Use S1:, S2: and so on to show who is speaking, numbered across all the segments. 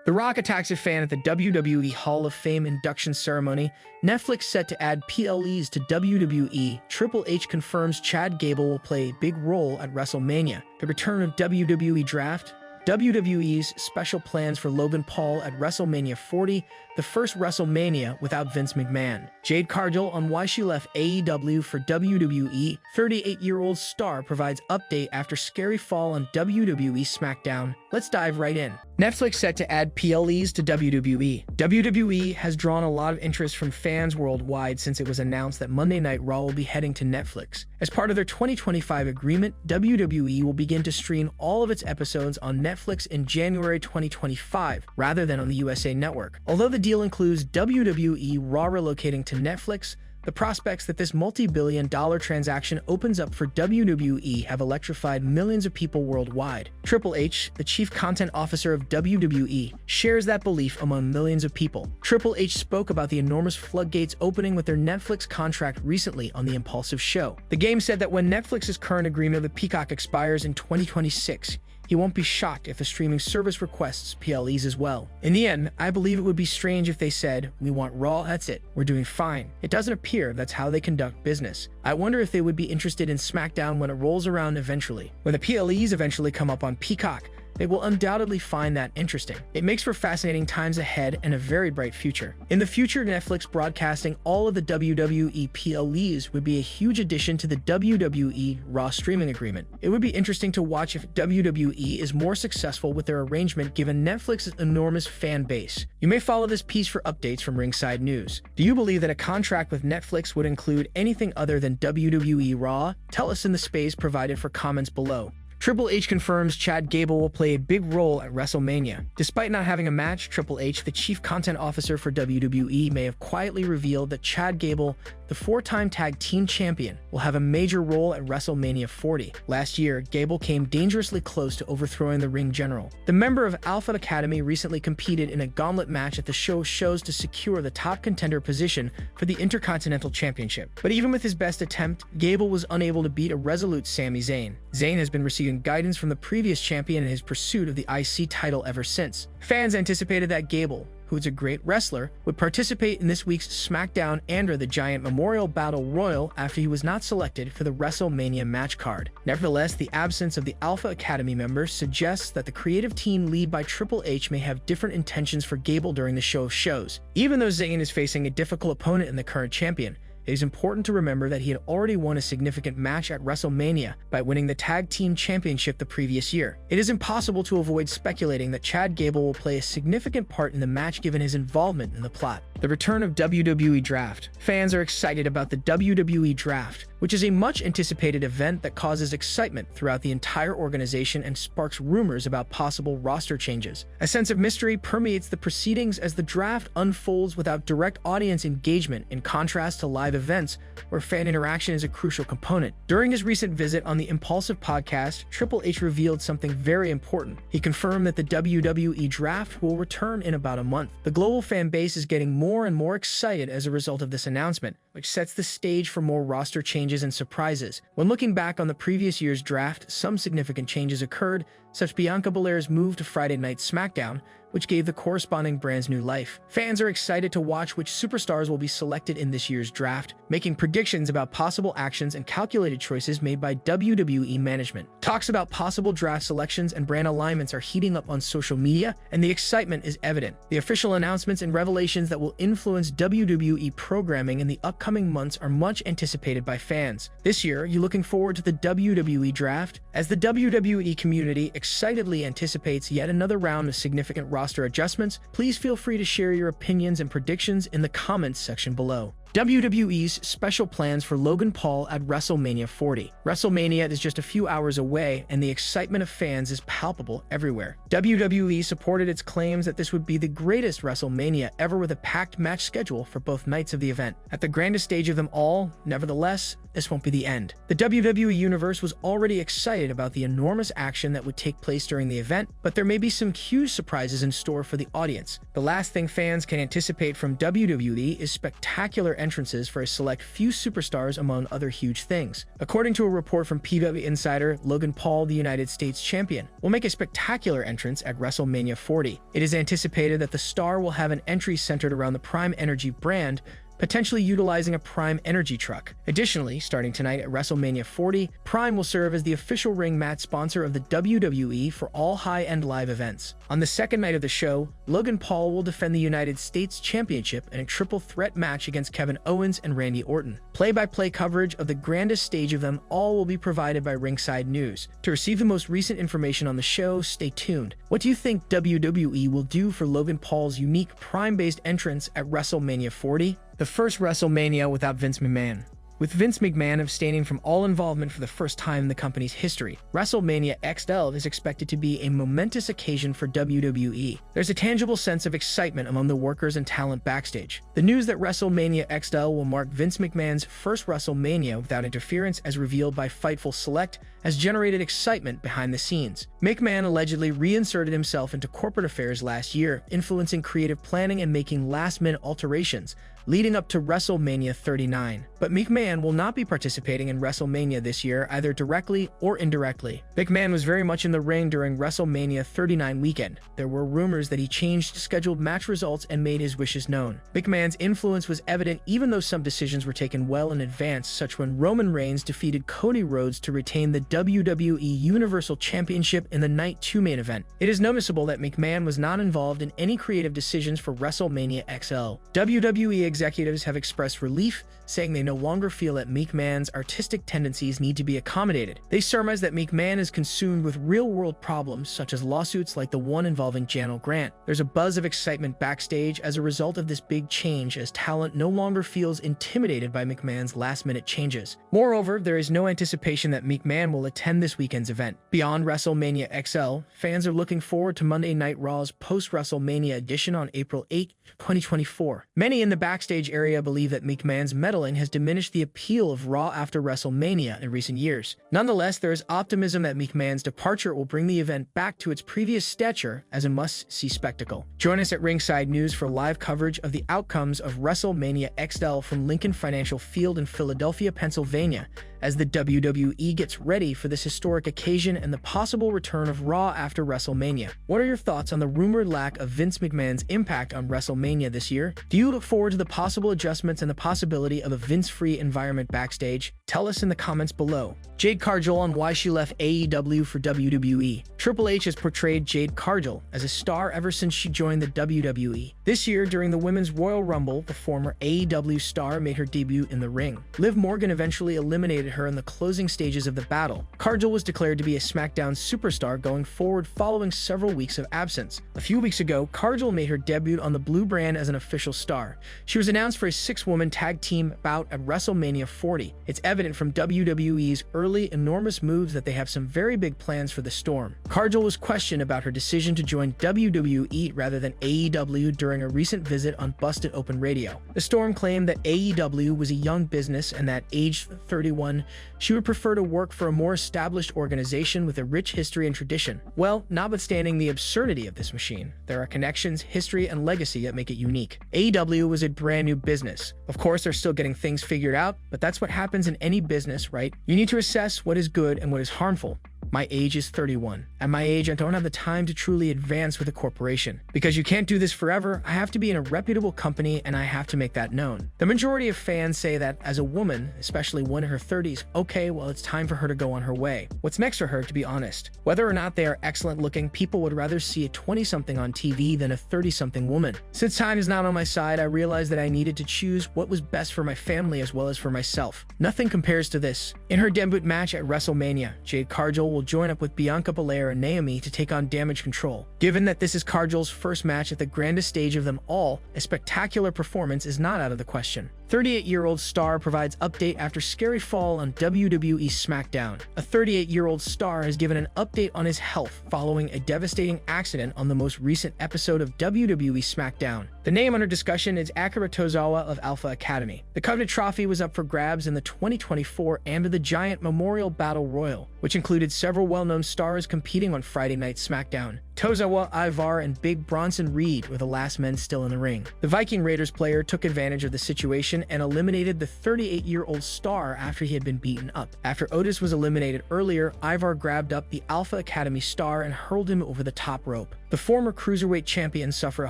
S1: The Rock attacks a fan at the WWE Hall of Fame induction ceremony. Netflix set to add PLEs to WWE. Triple H confirms Chad Gable will play a big role at WrestleMania. The return of WWE Draft. WWE's special plans for Logan Paul at WrestleMania 40, the first WrestleMania without Vince McMahon. Jade Cargill on why she left AEW for WWE. 38-year-old star provides update after scary fall on WWE SmackDown. Let's dive right in. Netflix set to add PLEs to WWE. WWE has drawn a lot of interest from fans worldwide since it was announced that Monday Night Raw will be heading to Netflix. As part of their 2025 agreement, WWE will begin to stream all of its episodes on Netflix in January 2025, rather than on the USA Network. Although the deal includes WWE Raw relocating to Netflix, the prospects that this multi-billion-dollar transaction opens up for WWE have electrified millions of people worldwide. Triple H, the chief content officer of WWE, shares that belief among millions of people. Triple H spoke about the enormous floodgates opening with their Netflix contract recently on the Impulsive show. The game said that when Netflix's current agreement with Peacock expires in 2026, he won't be shocked if the streaming service requests PLEs as well. In the end, I believe it would be strange if they said, "We want Raw, that's it, we're doing fine." It doesn't appear that's how they conduct business. I wonder if they would be interested in SmackDown when it rolls around eventually. When the PLEs eventually come up on Peacock, they will undoubtedly find that interesting. It makes for fascinating times ahead and a very bright future. In the future, Netflix broadcasting all of the WWE PLEs would be a huge addition to the WWE Raw streaming agreement. It would be interesting to watch if WWE is more successful with their arrangement given Netflix's enormous fan base. You may follow this piece for updates from Ringside News. Do you believe that a contract with Netflix would include anything other than WWE Raw? Tell us in the space provided for comments below. Triple H confirms Chad Gable will play a big role at WrestleMania. Despite not having a match, Triple H, the chief content officer for WWE, may have quietly revealed that Chad Gable, the four-time tag team champion, will have a major role at WrestleMania 40. Last year, Gable came dangerously close to overthrowing the ring general. The member of Alpha Academy recently competed in a gauntlet match at the shows to secure the top contender position for the Intercontinental Championship. But even with his best attempt, Gable was unable to beat a resolute Sami Zayn. Zayn has been receiving guidance from the previous champion in his pursuit of the IC title ever since. Fans anticipated that Gable, who is a great wrestler, would participate in this week's SmackDown Andre the Giant Memorial Battle Royal after he was not selected for the WrestleMania match card. Nevertheless, the absence of the Alpha Academy members suggests that the creative team led by Triple H may have different intentions for Gable during the show of shows. Even though Zayn is facing a difficult opponent in the current champion, it is important to remember that he had already won a significant match at WrestleMania by winning the Tag Team Championship the previous year. It is impossible to avoid speculating that Chad Gable will play a significant part in the match given his involvement in the plot. The return of WWE Draft. Fans are excited about the WWE Draft, which is a much-anticipated event that causes excitement throughout the entire organization and sparks rumors about possible roster changes. A sense of mystery permeates the proceedings as the draft unfolds without direct audience engagement, in contrast to live events where fan interaction is a crucial component. During his recent visit on the Impulsive podcast, Triple H revealed something very important. He confirmed that the WWE Draft will return in about a month. The global fan base is getting more and more excited as a result of this announcement, which sets the stage for more roster changes and surprises. When looking back on the previous year's draft, some significant changes occurred, such as Bianca Belair's move to Friday Night SmackDown, which gave the corresponding brands new life. Fans are excited to watch which superstars will be selected in this year's draft, making predictions about possible actions and calculated choices made by WWE management. Talks about possible draft selections and brand alignments are heating up on social media, and the excitement is evident. The official announcements and revelations that will influence WWE programming in the upcoming months are much anticipated by fans. This year, you're looking forward to the WWE Draft, as the WWE community excitedly anticipates yet another round of significant roster adjustments. Please feel free to share your opinions and predictions in the comments section below. WWE's special plans for Logan Paul at WrestleMania 40. WrestleMania is just a few hours away, and the excitement of fans is palpable everywhere. WWE supported its claims that this would be the greatest WrestleMania ever, with a packed match schedule for both nights of the event. At the grandest stage of them all, nevertheless, this won't be the end. The WWE Universe was already excited about the enormous action that would take place during the event, but there may be some huge surprises in store for the audience. The last thing fans can anticipate from WWE is spectacular entrances for a select few superstars among other huge things. According to a report from PW Insider, Logan Paul, the United States champion, will make a spectacular entrance at WrestleMania 40. It is anticipated that the star will have an entry centered around the Prime Energy brand, potentially utilizing a Prime Energy truck. Additionally, starting tonight at WrestleMania 40, Prime will serve as the official ring mat sponsor of the WWE for all high-end live events. On the second night of the show, Logan Paul will defend the United States Championship in a triple threat match against Kevin Owens and Randy Orton. Play-by-play coverage of the grandest stage of them all will be provided by Ringside News. To receive the most recent information on the show, stay tuned. What do you think WWE will do for Logan Paul's unique Prime-based entrance at WrestleMania 40? The first WrestleMania without Vince McMahon. With Vince McMahon abstaining from all involvement for the first time in the company's history, WrestleMania XL is expected to be a momentous occasion for WWE. There's a tangible sense of excitement among the workers and talent backstage. The news that WrestleMania XL will mark Vince McMahon's first WrestleMania without interference, as revealed by Fightful Select, has generated excitement behind the scenes. McMahon allegedly reinserted himself into corporate affairs last year, influencing creative planning and making last-minute alterations, leading up to WrestleMania 39. But McMahon will not be participating in WrestleMania this year, either directly or indirectly. McMahon was very much in the ring during WrestleMania 39 weekend. There were rumors that he changed scheduled match results and made his wishes known. McMahon's influence was evident even though some decisions were taken well in advance, such when Roman Reigns defeated Cody Rhodes to retain the WWE Universal Championship in the Night 2 main event. It is noticeable that McMahon was not involved in any creative decisions for WrestleMania XL. WWE executives have expressed relief, saying they no longer feel that McMahon's artistic tendencies need to be accommodated. They surmise that McMahon is consumed with real-world problems, such as lawsuits like the one involving Janelle Grant. There's a buzz of excitement backstage as a result of this big change, as talent no longer feels intimidated by McMahon's last-minute changes. Moreover, there is no anticipation that McMahon will attend this weekend's event. Beyond WrestleMania XL, fans are looking forward to Monday Night Raw's post-WrestleMania edition on April 8, 2024. Many in the backstage area believe that McMahon's meddling has diminished the appeal of Raw after WrestleMania in recent years. Nonetheless, there is optimism that McMahon's departure will bring the event back to its previous stature as a must-see spectacle. Join us at Ringside News for live coverage of the outcomes of WrestleMania XL from Lincoln Financial Field in Philadelphia, Pennsylvania, as the WWE gets ready for this historic occasion and the possible return of Raw after WrestleMania. What are your thoughts on the rumored lack of Vince McMahon's impact on WrestleMania this year? Do you look forward to the possible adjustments and the possibility of a Vince-free environment backstage? Tell us in the comments below. Jade Cargill on why she left AEW for WWE. Triple H has portrayed Jade Cargill as a star ever since she joined the WWE. This year, during the Women's Royal Rumble, the former AEW star made her debut in the ring. Liv Morgan eventually eliminated her in the closing stages of the battle. Cargill was declared to be a SmackDown superstar going forward following several weeks of absence. A few weeks ago, Cargill made her debut on the Blue brand as an official star. She was announced for a 6-woman tag team bout at WrestleMania 40. It's evident from WWE's early enormous moves that they have some very big plans for the Storm. Cargill was questioned about her decision to join WWE rather than AEW during a recent visit on Busted Open Radio. The Storm claimed that AEW was a young business and that, aged 31, she would prefer to work for a more established organization with a rich history and tradition. Well, notwithstanding the absurdity of this machine, there are connections, history, and legacy that make it unique. AEW was a brand new business. Of course, they're still getting things figured out, but that's what happens in any business, right? You need to assess what is good and what is harmful. My age is 31. At my age, I don't have the time to truly advance with a corporation. Because you can't do this forever, I have to be in a reputable company and I have to make that known. The majority of fans say that as a woman, especially one in her 30s, okay, well, it's time for her to go on her way. What's next for her, to be honest? Whether or not they are excellent looking, people would rather see a 20-something on TV than a 30-something woman. Since time is not on my side, I realized that I needed to choose what was best for my family as well as for myself. Nothing compares to this. In her debut match at WrestleMania, Jade Cargill will join up with Bianca Belair and Naomi to take on Damage Control. Given that this is Cargill's first match at the grandest stage of them all, a spectacular performance is not out of the question. 38-year-old star provides update after scary fall on WWE SmackDown. A 38-year-old star has given an update on his health following a devastating accident on the most recent episode of WWE SmackDown. The name under discussion is Akira Tozawa of Alpha Academy. The coveted trophy was up for grabs in the 2024 Amber the Giant Memorial Battle Royal, which included several well-known stars competing on Friday Night SmackDown. Tozawa, Ivar, and Big Bronson Reed were the last men still in the ring. The Viking Raiders player took advantage of the situation and eliminated the 38-year-old star after he had been beaten up. After Otis was eliminated earlier, Ivar grabbed up the Alpha Academy star and hurled him over the top rope. The former Cruiserweight champion suffered a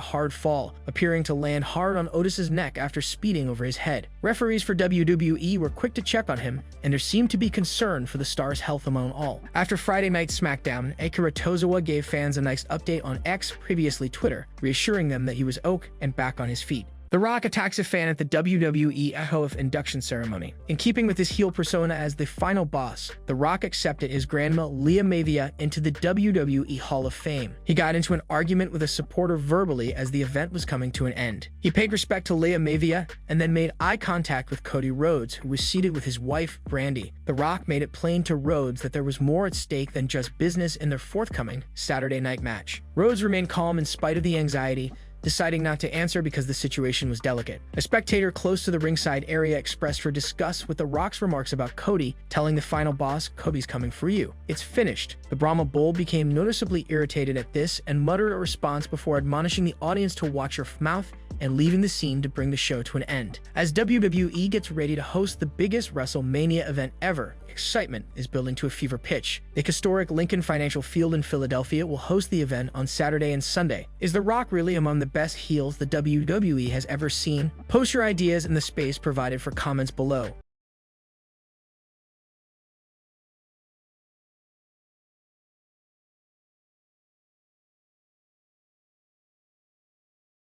S1: hard fall, appearing to land hard on Otis's neck after speeding over his head. Referees for WWE were quick to check on him, and there seemed to be concern for the star's health among all. After Friday Night SmackDown, Akira Tozawa gave fans a nice update on X, previously Twitter, reassuring them that he was okay and back on his feet. The Rock attacks a fan at the WWE HOF induction ceremony. In keeping with his heel persona as the final boss, The Rock accepted his grandma Leah Mavia into the WWE Hall of Fame. He got into an argument with a supporter verbally as the event was coming to an end. He paid respect to Leah Mavia and then made eye contact with Cody Rhodes, who was seated with his wife, Brandi. The Rock made it plain to Rhodes that there was more at stake than just business in their forthcoming Saturday night match. Rhodes remained calm in spite of the anxiety, deciding not to answer because the situation was delicate. A spectator close to the ringside area expressed her disgust with The Rock's remarks about Cody, telling the final boss, "Cody's coming for you. It's finished." The Brahma Bull became noticeably irritated at this and muttered a response before admonishing the audience to watch her mouth and leaving the scene to bring the show to an end. As WWE gets ready to host the biggest WrestleMania event ever, excitement is building to a fever pitch. The historic Lincoln Financial Field in Philadelphia will host the event on Saturday and Sunday. Is The Rock really among the best heels the WWE has ever seen? Post your ideas in the space provided for comments below.